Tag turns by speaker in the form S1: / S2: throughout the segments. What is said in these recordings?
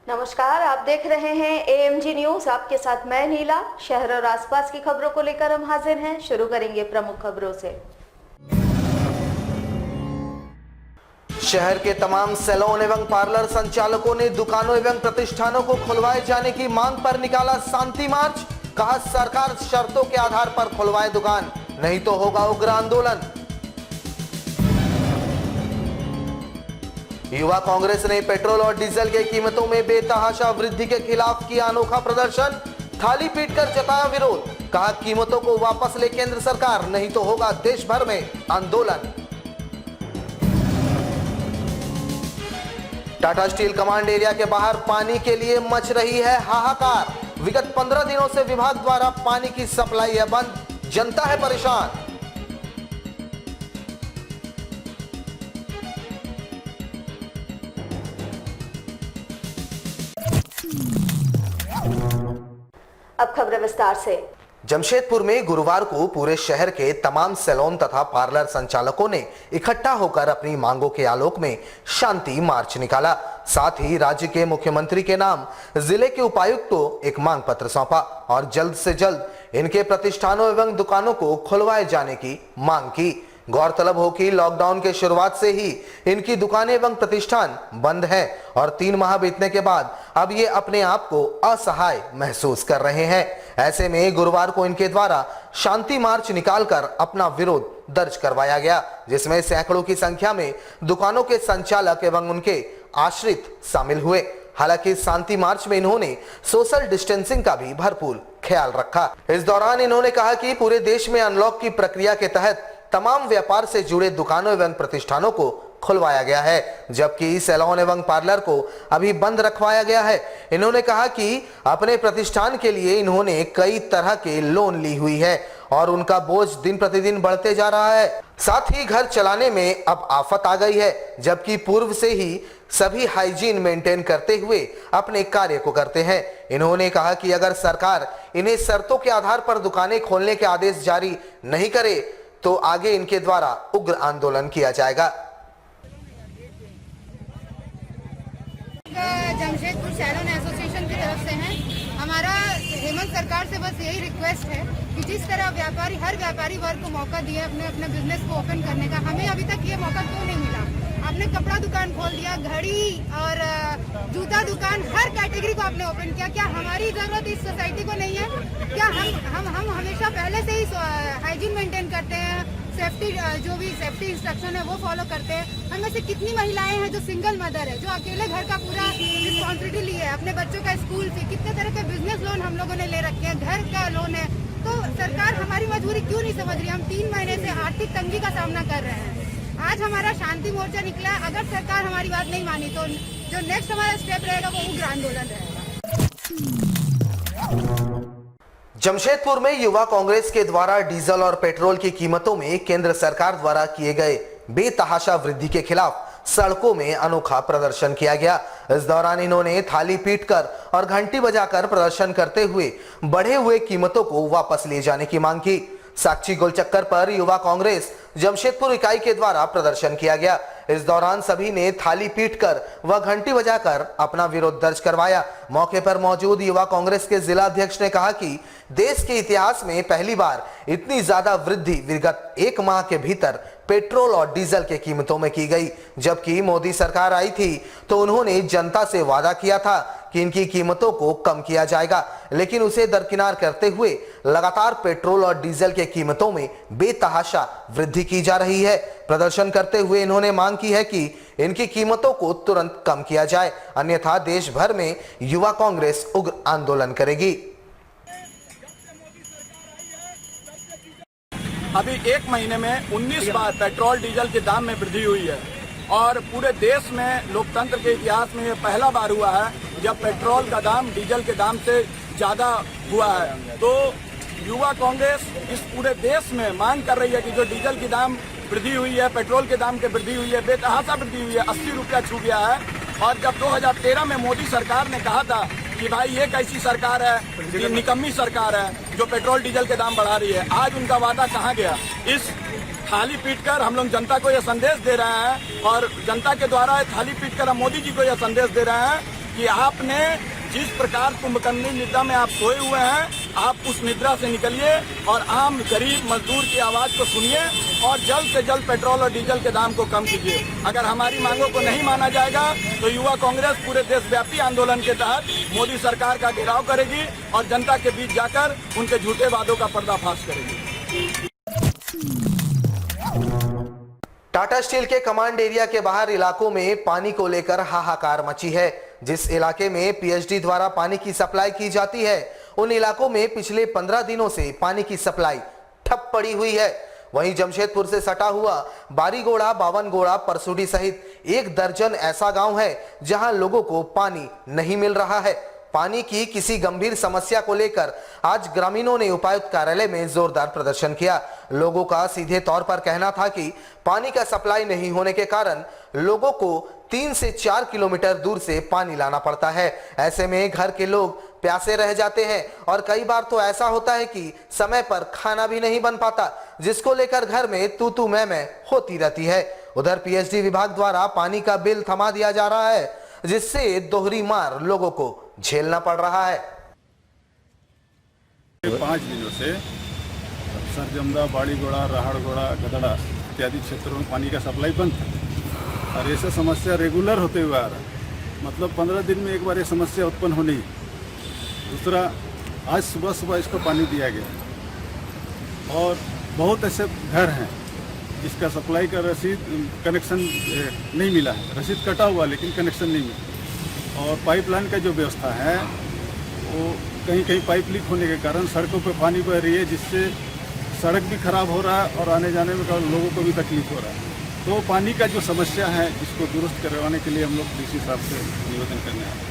S1: नमस्कार, आप देख रहे हैं एएमजी न्यूज। आपके साथ मैं नीला। शहर और आसपास की खबरों को लेकर हम हाजिर हैं। शुरू करेंगे प्रमुख खबरों से।
S2: शहर के तमाम सैलून एवं पार्लर संचालकों ने दुकानों एवं प्रतिष्ठानों को खुलवाए जाने की मांग पर निकाला शांति मार्च। कहा सरकार शर्तों के आधार पर खुलवाए दुकान, नहीं तो होगा उग्र आंदोलन। युवा कांग्रेस ने पेट्रोल और डीजल के कीमतों में बेतहाशा वृद्धि के खिलाफ किया अनोखा प्रदर्शन। थाली पीटकर जताया विरोध। कहा कीमतों को वापस ले केंद्र सरकार, नहीं तो होगा देश भर में आंदोलन। टाटा स्टील कमांड एरिया के बाहर पानी के लिए मच रही है हाहाकार। विगत 15 दिनों से विभाग द्वारा पानी की सप्लाई है बंद, जनता है परेशान।
S1: अब खबरें विस्तार से।
S2: जमशेदपुर में गुरुवार को पूरे शहर के तमाम सैलून तथा पार्लर संचालकों ने इकट्ठा होकर अपनी मांगों के आलोक में शांति मार्च निकाला। साथ ही राज्य के मुख्यमंत्री के नाम जिले के उपायुक्त को एक मांग पत्र सौंपा और जल्द से जल्द इनके प्रतिष्ठानों एवं दुकानों को खुलवाए जाने की मांग की। गौरतलब हो कि लॉकडाउन के शुरुआत से ही इनकी दुकानें एवं प्रतिष्ठान बंद हैं और 3 माह बीतने के बाद अब ये अपने आप को असहाय महसूस कर रहे हैं। ऐसे में गुरुवार को इनके द्वारा शांति मार्च निकालकर अपना विरोध दर्ज करवाया गया, जिसमें सैकड़ों की संख्या में दुकानों के संचालक एवं उनके आश्रित शामिल हुए। हालांकि शांति मार्च में इन्होंने सोशल डिस्टेंसिंग का भी भरपूर ख्याल रखा। इस दौरान इन्होंने कहा कि पूरे देश में अनलॉक की प्रक्रिया के तहत तमाम व्यापार से जुड़े दुकानों एवं प्रतिष्ठानों को खुलवाया गया है, जबकि सैलून एवं पार्लर को अभी बंद रखवाया गया है। इन्होंने कहा कि अपने प्रतिष्ठान के लिए इन्होंने कई तरह के लोन ली हुई है और उनका बोझ दिन प्रतिदिन बढ़ते जा रहा है। साथ ही घर चलाने में अब आफत आ गई है, जबकि पूर्व से ही सभी हाइजीन मेंटेन करते हुए अपने कार्य को करते हैं। इन्होंने कहा कि अगर सरकार इन्हें शर्तों के आधार पर दुकानें खोलने के आदेश जारी नहीं करे तो आगे इनके द्वारा उग्र आंदोलन किया जाएगा।
S3: जमशेदपुर सैलून एसोसिएशन की तरफ से है। हमारा हेमंत सरकार से बस यही रिक्वेस्ट है कि जिस तरह व्यापारी हर व्यापारी वर्ग को मौका दिया अपने अपने बिजनेस को ओपन करने का, हमें अभी तक ये मौका क्यों नहीं मिला। आपने कपड़ा दुकान खोल दिया, घड़ी और जूता दुकान, हर कैटेगरी को आपने ओपन किया। क्या हमारी जरूरत इस सोसाइटी को नहीं है? क्या हम हमेशा पहले से ही हाइजीन मेंटेन करते हैं, सेफ्टी जो भी सेफ्टी इंस्ट्रक्शन है वो फॉलो करते हैं। हम में से कितनी महिलाएं हैं जो सिंगल मदर है, जो अकेले घर का पूरा रिस्पॉन्सिबिलिटी ली है, अपने बच्चों का स्कूल फी, कितने तरह के बिजनेस लोन हम लोगों ने ले रखे हैं, घर का लोन है। तो सरकार हमारी मजबूरी क्यों नहीं समझ रही? हम 3 महीने से आर्थिक तंगी का सामना कर रहे हैं। आज हमारा शांति मोर्चा निकला है। अगर सरकार हमारी बात नहीं मानी तो जो नेक्स्ट हमारा स्टेप रहेगा वो उग्र आंदोलन रहेगा।
S2: जमशेदपुर में युवा कांग्रेस के द्वारा डीजल और पेट्रोल की कीमतों में केंद्र सरकार द्वारा किए गए बेतहाशा वृद्धि के खिलाफ सड़कों में अनोखा प्रदर्शन किया गया। इस दौरान इन्होंने थाली पीटकर और घंटी बजाकर प्रदर्शन करते हुए बढ़े हुए कीमतों को वापस ले जाने की मांग की। साक्षी गोलचक्कर पर युवा कांग्रेस जमशेदपुर इकाई के द्वारा प्रदर्शन किया गया। इस दौरान सभी ने थाली पीटकर व घंटी बजाकर अपना विरोध दर्ज करवाया। मौके पर मौजूद युवा कांग्रेस के जिला अध्यक्ष ने कहा कि देश के इतिहास में पहली बार इतनी ज्यादा वृद्धि विगत 1 माह के भीतर पेट्रोल और डीजल के कीमतों में की गई। जबकि मोदी सरकार आई थी तो उन्होंने जनता से वादा किया था कि इनकी कीमतों को कम किया जाएगा, लेकिन उसे दरकिनार करते हुए लगातार पेट्रोल और डीजल के कीमतों में बेतहाशा वृद्धि की जा रही है। प्रदर्शन करते हुए इन्होंने मांग की है कि इनकी कीमतों को तुरंत कम किया जाए, अन्यथा देश भर में युवा कांग्रेस उग्र आंदोलन करेगी।
S4: अभी 1 महीने में 19 बार पेट्रोल डीजल के दाम में वृद्धि हुई है और पूरे देश में लोकतंत्र के इतिहास में ये पहला बार हुआ है जब पेट्रोल का दाम डीजल के दाम से ज्यादा हुआ है। तो युवा कांग्रेस इस पूरे देश में मांग कर रही है कि जो डीजल की दाम वृद्धि हुई है, पेट्रोल के दाम की वृद्धि हुई है, बेतहाशा वृद्धि हुई है, 80 रुपया छू गया है। और जब 2013 में मोदी सरकार ने कहा था कि भाई ये कैसी सरकार है, ये निकम्मी सरकार है जो पेट्रोल डीजल के दाम बढ़ा रही है, आज उनका वादा कहाँ गया? इस थाली पीटकर हम लोग जनता को यह संदेश दे रहे हैं और जनता के द्वारा थाली पीटकर हम मोदी जी को यह संदेश दे रहे हैं कि आपने जिस प्रकार कुंभकर्णी निद्रा में आप सोए हुए हैं, आप उस निद्रा से निकलिए और आम गरीब मजदूर की आवाज को सुनिए और जल्द से जल्द पेट्रोल और डीजल के दाम को कम कीजिए। अगर हमारी मांगों को नहीं माना जाएगा तो युवा कांग्रेस पूरे देशव्यापी आंदोलन के तहत मोदी सरकार का घेराव करेगी और जनता के बीच जाकर उनके झूठे वादों का पर्दाफाश करेगी।
S2: टाटा स्टील के कमांड एरिया के बाहर इलाकों में पानी को लेकर हाहाकार मची है। जिस इलाके में पीएचडी द्वारा पानी की सप्लाई की जाती है, उन इलाकों में पिछले 15 दिनों से पानी की सप्लाई ठप पड़ी हुई है। वहीं जमशेदपुर से सटा हुआ बारीगोड़ा, बावनगोड़ा, परसुडी सहित 1 दर्जन ऐसा गांव है जहां लोगों को पानी नहीं मिल रहा है। पानी की किसी गंभीर समस्या को लेकर आज ग्रामीणों ने उपायुक्त कार्यालय में जोरदार प्रदर्शन किया। लोगों का सीधे तौर पर कहना था कि पानी का सप्लाई नहीं होने के कारण लोगों को 3 से 4 किलोमीटर दूर से पानी लाना पड़ता है। ऐसे में घर के लोग प्यासे रह जाते हैं और कई बार तो ऐसा होता है कि समय पर खाना भी नहीं बन पाता, जिसको लेकर घर में तू मैं होती रहती है। उधर पीएचडी विभाग द्वारा पानी का बिल थमा दिया जा रहा है, जिससे दोहरी मार लोगों को झेलना पड़ रहा है।
S5: 5 दिनों से सरजमदा, बाड़ीगोड़ा, राहड़गोड़ा, गदड़ा इत्यादि क्षेत्रों में पानी का सप्लाई बंद था और ऐसा समस्या रेगुलर होते हुए आ रहा है। मतलब 15 दिन में एक बार ये समस्या उत्पन्न होनी। दूसरा, आज सुबह इसको पानी दिया गया और बहुत ऐसे घर हैं जिसका सप्लाई का रसीद कनेक्शन नहीं मिला है। रसीद कटा हुआ लेकिन कनेक्शन नहीं मिला। और पाइपलाइन का जो व्यवस्था है वो कहीं कहीं पाइप लीक होने के कारण सड़कों पर पानी बह रही है, जिससे सड़क भी खराब हो रहा है और आने जाने में लोगों को भी तकलीफ हो रहा है। तो पानी का जो समस्या है इसको दुरुस्त करवाने के लिए हम लोग डीसी साहब से निवेदन करने आए हैं।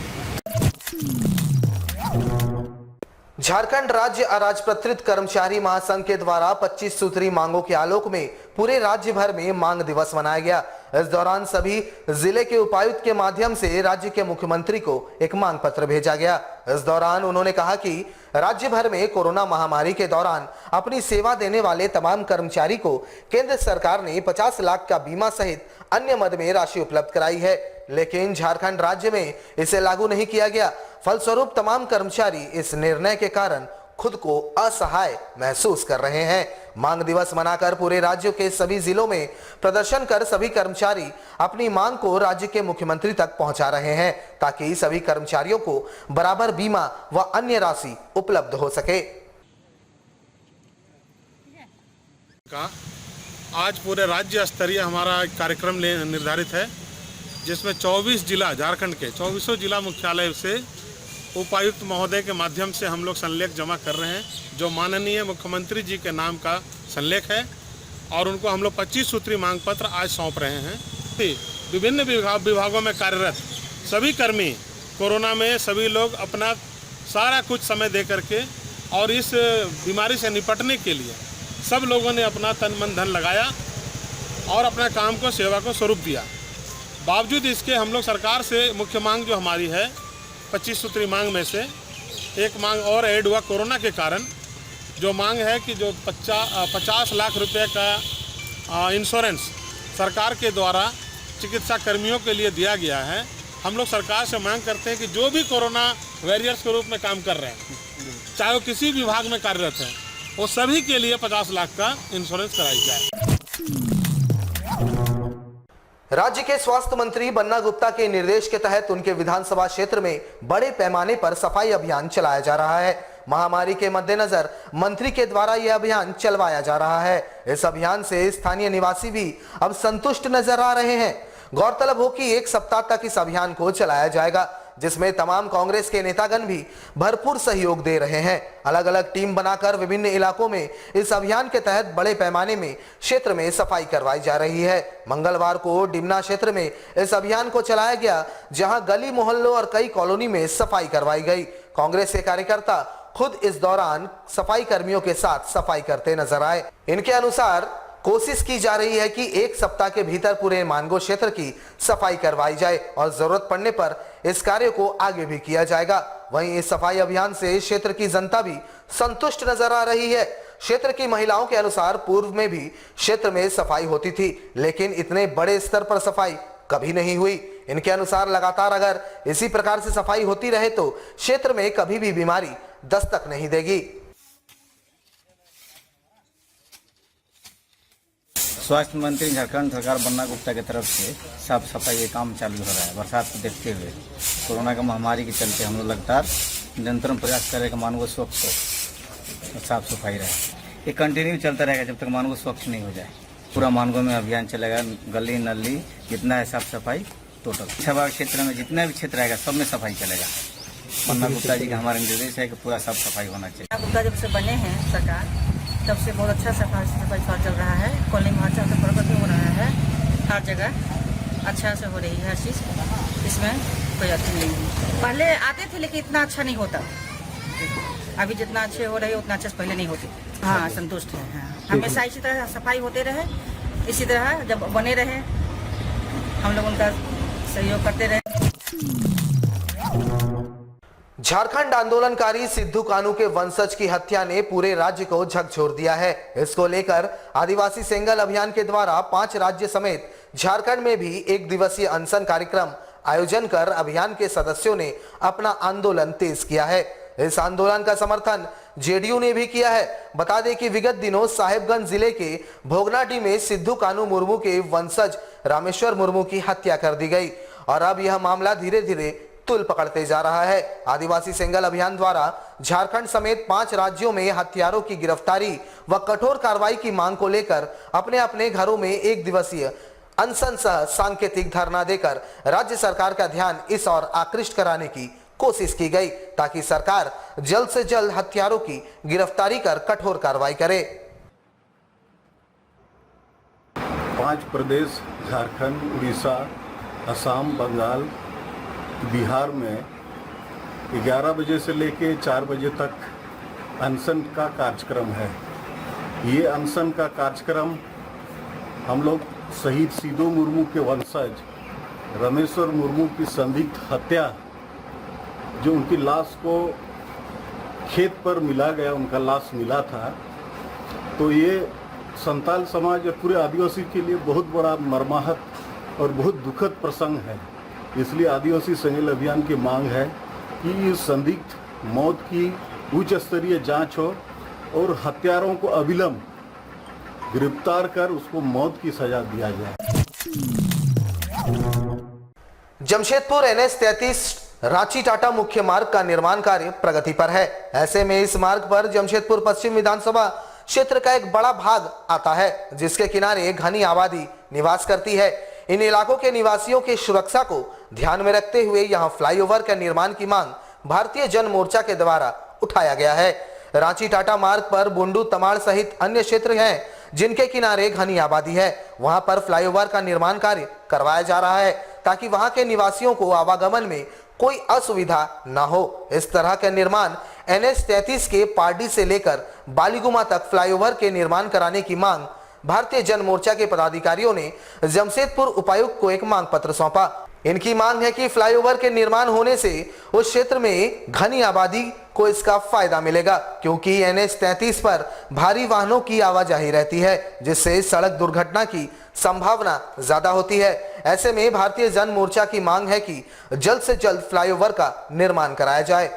S2: झारखंड राज्य अराजपत्रित कर्मचारी महासंघ के द्वारा 25 सूत्री मांगों के आलोक में पूरे राज्य भर में मांग दिवस मनाया गया। इस दौरान सभी जिले के उपायुक्त के माध्यम से राज्य के मुख्यमंत्री को एक मांग पत्र भेजा गया। इस दौरान उन्होंने कहा कि राज्य भर में कोरोना महामारी के दौरान अपनी सेवा देने वाले तमाम कर्मचारी को केंद्र सरकार ने 50 लाख का बीमा सहित अन्य मद में राशि उपलब्ध कराई है, लेकिन झारखंड राज्य में इसे लागू नहीं किया गया। फलस्वरूप तमाम कर्मचारी इस निर्णय के कारण खुद को असहाय महसूस कर रहे हैं। मांग दिवस मनाकर पूरे राज्य के सभी जिलों में प्रदर्शन कर सभी कर्मचारी अपनी मांग को राज्य के मुख्यमंत्री तक पहुंचा रहे हैं, ताकि सभी कर्मचारियों को बराबर बीमा व अन्य राशि उपलब्ध हो सके।
S6: आज पूरे राज्य स्तरीय हमारा कार्यक्रम निर्धारित है, जिसमें 24 जिला, झारखंड के 24 जिला मुख्यालय से उपायुक्त महोदय के माध्यम से हम लोग संलेख जमा कर रहे हैं, जो माननीय मुख्यमंत्री जी के नाम का संलेख है, और उनको हम लोग 25 सूत्री मांग पत्र आज सौंप रहे हैं। विभिन्न विभागों में कार्यरत सभी कर्मी कोरोना में सभी लोग अपना सारा कुछ समय दे करके और इस बीमारी से निपटने के लिए सब लोगों ने अपना तन मन धन लगाया और अपना काम को, सेवा को स्वरूप दिया। बावजूद इसके हम लोग सरकार से मुख्य मांग जो हमारी है 25 सूत्री मांग में से एक मांग और ऐड हुआ कोरोना के कारण, जो मांग है कि जो 50 लाख रुपए का इंश्योरेंस सरकार के द्वारा चिकित्सा कर्मियों के लिए दिया गया है। हम लोग सरकार से मांग करते हैं कि जो भी कोरोना वॉरियर्स के रूप में काम कर रहे हैं, चाहे वो किसी विभाग में कार्यरत हैं, वो सभी के लिए 50 लाख का इंश्योरेंस कराई जाए।
S2: राज्य के स्वास्थ्य मंत्री बन्ना गुप्ता के निर्देश के तहत उनके विधानसभा क्षेत्र में बड़े पैमाने पर सफाई अभियान चलाया जा रहा है। महामारी के मद्देनजर मंत्री के द्वारा यह अभियान चलवाया जा रहा है। इस अभियान से स्थानीय निवासी भी अब संतुष्ट नजर आ रहे हैं। गौरतलब हो कि 1 सप्ताह तक इस अभियान को चलाया जाएगा, जिसमें तमाम कांग्रेस के नेतागण भी भरपूर सहयोग दे रहे हैं। अलग अलग टीम बनाकर विभिन्न इलाकों में इस अभियान के तहत बड़े पैमाने में क्षेत्र में सफाई करवाई जा रही है। मंगलवार को डिमना क्षेत्र में इस अभियान को चलाया गया, जहां गली मोहल्लों और कई कॉलोनी में सफाई करवाई गई। कांग्रेस के कार्यकर्ता खुद इस दौरान सफाई कर्मियों के साथ सफाई करते नजर आए। इनके अनुसार कोशिश की जा रही है कि 1 सप्ताह के भीतर पूरे मानगो क्षेत्र की सफाई करवाई जाए और जरूरत पड़ने पर इस कार्य को आगे भी किया जाएगा। वहीं इस सफाई अभियान से क्षेत्र की जनता भी संतुष्ट नजर आ रही है। क्षेत्र की महिलाओं के अनुसार पूर्व में भी क्षेत्र में सफाई होती थी, लेकिन इतने बड़े स्तर पर सफाई कभी नहीं हुई। इनके अनुसार लगातार अगर इसी प्रकार से सफाई होती रहे तो क्षेत्र में कभी भी बीमारी दस्तक नहीं देगी।
S7: स्वास्थ्य मंत्री झारखंड सरकार बन्ना गुप्ता की तरफ से साफ सफाई ये काम चालू हो रहा है। बरसात को देखते हुए कोरोना का महामारी के चलते हम लोग लगातार निरंतर प्रयास कर रहे हैं कि मानव स्वच्छ हो और साफ सफाई रहे। ये कंटिन्यू चलता रहेगा जब तक मानव स्वच्छ नहीं हो जाए। पूरा मानगो में अभियान चलेगा, गली नली जितना है साफ सफाई टोटल छबाग क्षेत्र में जितना भी क्षेत्र रहेगा सब में सफाई चलेगा। बन्ना गुप्ता जी का हमारा निर्देश है कि पूरा साफ सफाई होना चाहिए।
S8: बन्ना गुप्ता जब से बने हैं सरकार तब से बहुत अच्छा सफाई चल रहा है। कॉलोनी में अच्छा से प्रगति हो रहा है, हर जगह अच्छा से हो रही है हर चीज़, इसमें कोई अच्छी नहीं है। पहले आते थे लेकिन इतना अच्छा नहीं होता, अभी जितना अच्छे हो रही है उतना अच्छे से पहले नहीं होती। हाँ संतुष्ट है। हाँ हमेशा इसी तरह सफाई होते रहे, इसी तरह जब बने रहे हम लोग उनका सहयोग करते रहे।
S2: झारखंड आंदोलनकारी सिद्धू कानू के वंशज की हत्या ने पूरे राज्य को झकझोर दिया है। इसको लेकर आदिवासी सेंगल अभियान के द्वारा 5 राज्य समेत झारखंड में भी 1 दिवसीय अनशन कार्यक्रम आयोजन कर अभियान के सदस्यों ने अपना आंदोलन तेज किया है। इस आंदोलन का समर्थन जेडीयू ने भी किया है। बता दें कि विगत दिनों साहेबगंज जिले के भोगनाडी में सिद्धू कानू मुर्मू के वंशज रामेश्वर मुर्मू की हत्या कर दी गई और अब यह मामला धीरे धीरे तुल पकड़ते जा रहा है। आदिवासी सेंगल अभियान द्वारा झारखंड समेत 5 राज्यों में हत्यारों की गिरफ्तारी व कठोर कार्रवाई की मांग को लेकर अपने अपने घरों में 1 दिवसीय अनशन सह सांकेतिक धरना देकर राज्य सरकार का ध्यान इस ओर आकृष्ट कराने की कोशिश की गई ताकि सरकार जल्द से जल्द हत्यारों की गिरफ्तारी कर कठोर कार्रवाई करे।
S5: 5 प्रदेश झारखंड, उड़ीसा, असम, बंगाल, बिहार में 11 बजे से लेके 4 बजे तक अनशन का कार्यक्रम है। ये अनशन का कार्यक्रम हम लोग शहीद सिद्धू मुर्मू के वंशज रामेश्वर मुर्मू की संदिग्ध हत्या, जो उनकी लाश को खेत पर मिला गया, उनका लाश मिला था, तो ये संताल समाज और पूरे आदिवासी के लिए बहुत बड़ा मर्माहत और बहुत दुखद प्रसंग है। इसलिए आदिवासी सेंगल अभियान की मांग है कि इस संदिग्ध मौत की उच्च स्तरीय जांच हो और हत्यारों को अविलंब गिरफ्तार कर उसको मौत की सजा दिया जाए।
S2: जमशेदपुर NH 33 रांची टाटा मुख्य मार्ग का निर्माण कार्य प्रगति पर है। ऐसे में इस मार्ग पर जमशेदपुर पश्चिम विधानसभा क्षेत्र का एक बड़ा भाग आता है, जिसके किनारे घनी आबादी निवास करती है। इन इलाकों के निवासियों की सुरक्षा को ध्यान में रखते हुए यहां फ्लाईओवर के निर्माण की मांग भारतीय जन मोर्चा के द्वारा उठाया गया है। रांची टाटा मार्ग पर बुंडू, तमाड़ सहित अन्य क्षेत्र हैं जिनके किनारे घनी आबादी है। वहां पर फ्लाईओवर का निर्माण कार्य करवाया जा रहा है ताकि वहां के निवासियों को आवागमन में कोई असुविधा न हो। इस तरह का निर्माण NH 33 के पारडी से लेकर बालीगुमा तक फ्लाईओवर के निर्माण कराने की मांग भारतीय जन मोर्चा के पदाधिकारियों ने जमशेदपुर उपायुक्त को एक मांग पत्र सौंपा। इनकी मांग है कि फ्लाईओवर के निर्माण होने से उस क्षेत्र में घनी आबादी को इसका फायदा मिलेगा, क्योंकि NH 33 पर भारी वाहनों की आवाजाही रहती है, जिससे सड़क दुर्घटना की संभावना ज्यादा होती है। ऐसे में भारतीय जन मोर्चा की मांग है कि जल्द से जल्द फ्लाईओवर का निर्माण कराया जाए।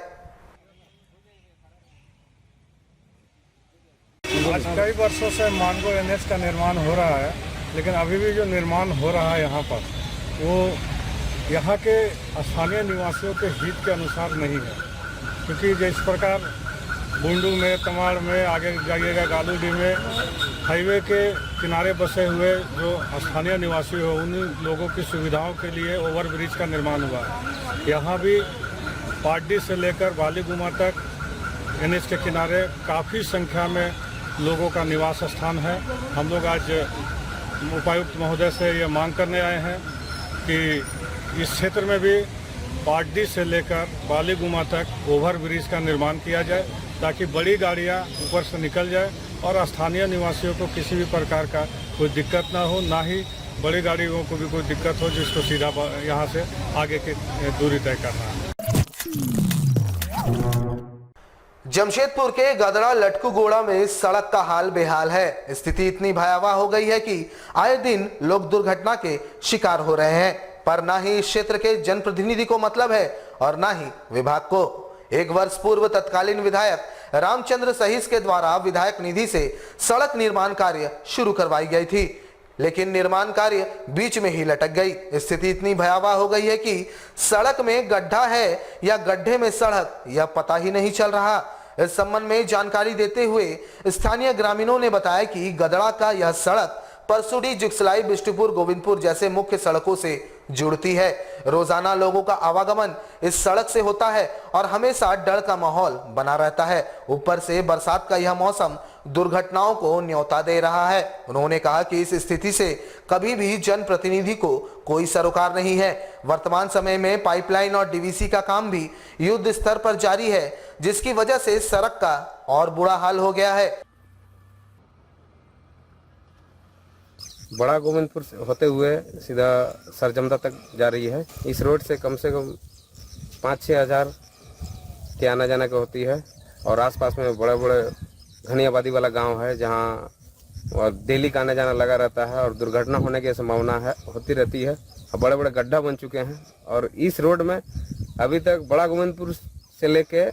S9: आज कई वर्षों से मानगो NH का निर्माण हो रहा है, लेकिन अभी भी जो निर्माण हो रहा है यहाँ पर वो यहाँ के स्थानीय निवासियों के हित के अनुसार नहीं है। क्योंकि जिस प्रकार बुंडू में, तमाड़ में, आगे जाइएगा गालूडी में हाईवे के किनारे बसे हुए जो स्थानीय निवासी हो, उन लोगों की सुविधाओं के लिए ओवरब्रिज का निर्माण हुआ है। यहाँ भी पारडी से लेकर बालीगुमा तक NH के किनारे काफ़ी संख्या में लोगों का निवास स्थान है। हम लोग आज उपायुक्त महोदय से ये मांग करने आए हैं कि इस क्षेत्र में भी पारडी से लेकर बालीगुमा तक ओवरब्रिज का निर्माण किया जाए ताकि बड़ी गाड़ियां ऊपर से निकल जाए और स्थानीय निवासियों को किसी भी प्रकार का कोई दिक्कत ना हो, ना ही बड़ी गाड़ियों को भी कोई दिक्कत हो जिसको सीधा यहाँ से आगे की दूरी तय करना है।
S2: जमशेदपुर के गदड़ा लटकूगोड़ा में सड़क का हाल बेहाल है। स्थिति इतनी भयावह हो गई है कि आए दिन लोग दुर्घटना के शिकार हो रहे हैं। पर ना ही इस क्षेत्र के जनप्रतिनिधि को मतलब है और ना ही विभाग को। 1 वर्ष पूर्व तत्कालीन विधायक रामचंद्र सहीस के द्वारा विधायक निधि से सड़क निर्माण कार्य शुरू करवाई गई थी, लेकिन निर्माण कार्य बीच में ही लटक गई। स्थिति इतनी भयावह हो गई है कि सड़क में गड्ढा है या गड्ढे में सड़क यह पता ही नहीं चल रहा। इस संबंध में जानकारी देते हुए स्थानीय ग्रामीणों ने बताया कि गदड़ा का यह सड़क परसुडी, जुगसलाई, बिष्टुपुर, गोविंदपुर जैसे मुख्य सड़कों से जुड़ती है। रोजाना लोगों का आवागमन इस सड़क से होता है और हमेशा डर का माहौल बना रहता है। ऊपर से बरसात का यह मौसम दुर्घटनाओं को न्योता दे रहा है। उन्होंने कहा कि इस स्थिति से कभी भी जनप्रतिनिधि को कोई सरोकार नहीं है। वर्तमान समय में पाइपलाइन और डीवीसी का काम भी युद्ध स्तर पर जारी है, जिसकी वजह से सड़क का और बुरा हाल हो गया है।
S10: बड़ा गोविंदपुर से होते हुए सीधा सरजमदा तक जा रही है। इस रोड से कम 5-6 हज़ार के आना जाना की होती है और आसपास में बड़े बड़े घनी आबादी वाला गांव है, जहां डेली का आना जाना लगा रहता है और दुर्घटना होने की संभावना होती रहती है। बड़े बड़े गड्ढा बन चुके हैं और इस रोड में अभी तक बड़ा गोविंदपुर से लेके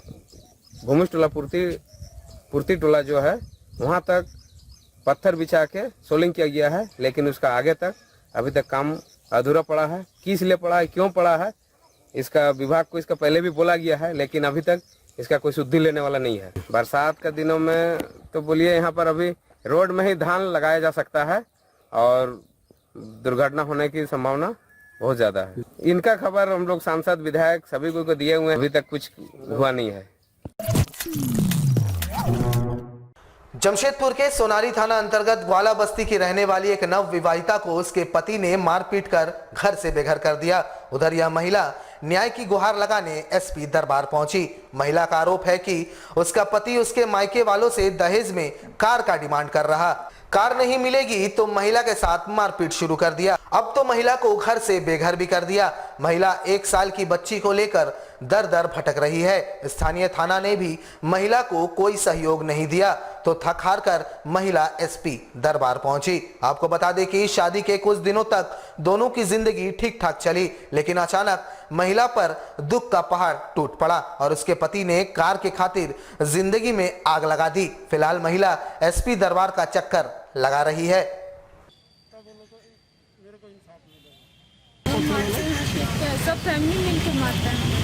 S10: भूमिश टोला पूर्ति टोला जो है वहाँ तक पत्थर बिछा के सोलिंग किया गया है, लेकिन उसका आगे तक अभी तक काम अधूरा पड़ा है। किस लिए पड़ा है, क्यों पड़ा है, इसका विभाग को इसका पहले भी बोला गया है, लेकिन अभी तक इसका कोई सुधि लेने वाला नहीं है। बरसात के दिनों में तो बोलिए यहाँ पर अभी रोड में ही धान लगाया जा सकता है और दुर्घटना होने की संभावना बहुत ज्यादा है। इनका खबर हम लोग सांसद, विधायक सभी को दिए हुए हैं, अभी तक कुछ हुआ नहीं है।
S2: जमशेदपुर के सोनारी थाना अंतर्गत ग्वाला बस्ती की रहने वाली एक नव विवाहिता को उसके पति ने मारपीट कर घर से बेघर कर दिया। उधर यह महिला न्याय की गुहार लगाने एसपी दरबार पहुंची। महिला का आरोप है कि उसका पति उसके मायके वालों से दहेज में कार का डिमांड कर रहा। कार नहीं मिलेगी तो महिला के साथ मारपीट शुरू कर दिया। अब तो महिला को घर से बेघर भी कर दिया। महिला 1 साल की बच्ची को लेकर दर दर भटक रही है। स्थानीय थाना ने भी महिला को कोई सहयोग नहीं दिया तो थक हार कर महिला एसपी दरबार पहुंची। आपको बता दें कि शादी के कुछ दिनों तक दोनों की जिंदगी ठीक ठाक चली, लेकिन अचानक महिला पर दुख का पहाड़ टूट पड़ा और उसके पति ने कार के खातिर जिंदगी में आग लगा दी। फिलहाल महिला एसपी दरबार का चक्कर लगा रही है।
S11: सब फैमिली मिलकर मारता है।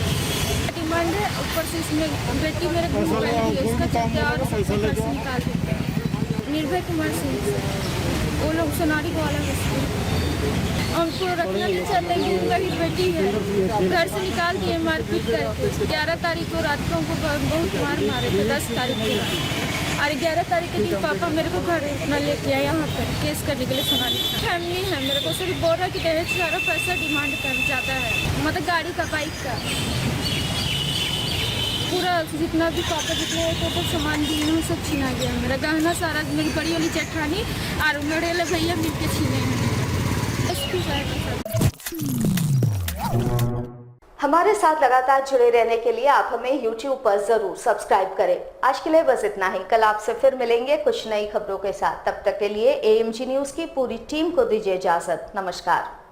S11: डिमांड है, ऊपर से इसमें बेटी मेरे घर में बैठी है, इसका चलते और सबसे घर से निकाल देते हैं। निर्भय कुमार सिंह, वो लोग सोनारी वाला हमको रखना नहीं चाहते कि उनका ही बेटी है, घर से निकाल दिए मारपीट करके। 11 तारीख को रात को हमको बहुत मारे थे, 10 तारीख को, और 11 तारीख के दिन पापा मेरे को घर अपना लेके आया यहाँ पर केस करने के लिए सोनाली। फैमिली है मेरे को, सिर्फ बोल रहा कि दहेज सारा पैसा डिमांड कर जाता है, मतलब गाड़ी का, बाइक का, पूरा जितना भी पापा जितने टोटल सामान दिए सब छीना गया। मेरा गहना सारा, मेरी बड़ी वाली जेठानी और मेरे वाले भैया मिल के छीने हैं।
S1: हमारे साथ लगातार जुड़े रहने के लिए आप हमें YouTube पर जरूर सब्सक्राइब करें। आज के लिए बस इतना ही। कल आपसे फिर मिलेंगे कुछ नई खबरों के साथ। तब तक के लिए AMG न्यूज की पूरी टीम को दीजिए इजाजत। नमस्कार।